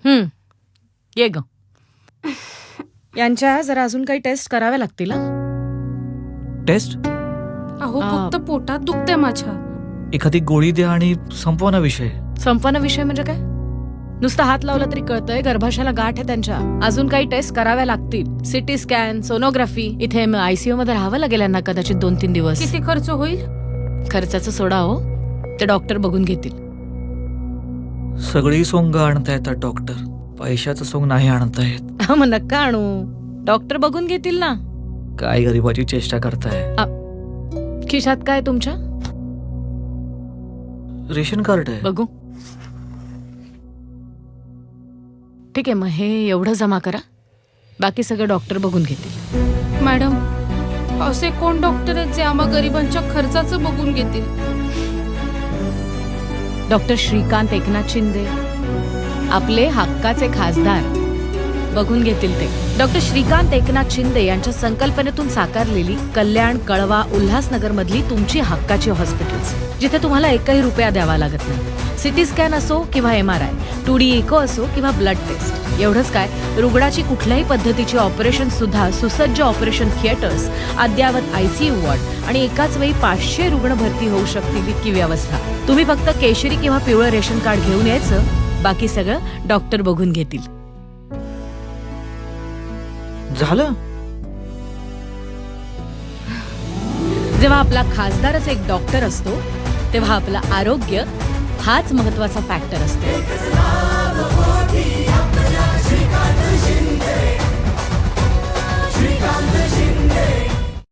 ये ग. यांच्या जरा अजून काही टेस्ट कराव्या लागतील. टेस्ट? अहो फक्त पोटात दुखते माझ्या. एखादी गोळी द्या आणि संपवा ना विषय. संपन्न विषय म्हणजे काय? नुसतं हात लावला तरी कळतंय गर्भाशयाला गाठ आहे त्यांच्या. अजून काही टेस्ट कराव्या लागतील. CT scan, sonography. इथे ICU मध्ये राहावं लागेल यांना कदाचित 2-3 दिवस. किती खर्च होईल? खर्चाचं सोडा हो, ते डॉक्टर बघून घेतील. सगळी सोंग आणता येतात डॉक्टर, पैशाचं सोंग नाही आणता येत. मग नका आणू, डॉक्टर बघून घेतील ना. काय गरीबाची चेष्टा करताय. खिशात काय तुमच्या? रेशन कार्ड आहे. बघू. ठीक आहे, मग हे एवढं जमा करा, बाकी सगळं डॉक्टर बघून घेतील. मॅडम, असे कोण डॉक्टर आहेत जे आम्हा गरिबांच्या खर्चाचं बघून घेतील? डॉक्टर श्रीकांत एकनाथ शिंदे, आपले हक्काचे खासदार, बघून घेतील ते. डॉक्टर श्रीकांत एकनाथ शिंदे यांच्या संकल्पनेतून साकारलेली कल्याण, कळवा, उल्हासनगर मधली तुमची हक्काची हॉस्पिटल्स, जिथे तुम्हाला एकही रुपया द्यावा लागत नाही. सिटी स्कॅन असो किंवा MRI, 2D इको असो किंवा ब्लड टेस्ट. एवढंच काय, रुग्णाची कुठल्याही पद्धतीची ऑपरेशन सुद्धा सुसज्ज ऑपरेशन थिएटर्स, अद्ययावत ICU वॉर्ड आणि एकाच वेळी 500 रुग्ण भरती होऊ शकतील इतकी व्यवस्था. तुम्ही फक्त केशरी किंवा पिवळं रेशन कार्ड घेऊन यायचं, बाकी सगळं डॉक्टर बघून घेतील. झालं. जेव्हा आपला खासदारच एक डॉक्टर असतो, तेव्हा आपलं आरोग्य हाच महत्वाचा फॅक्टर असतो.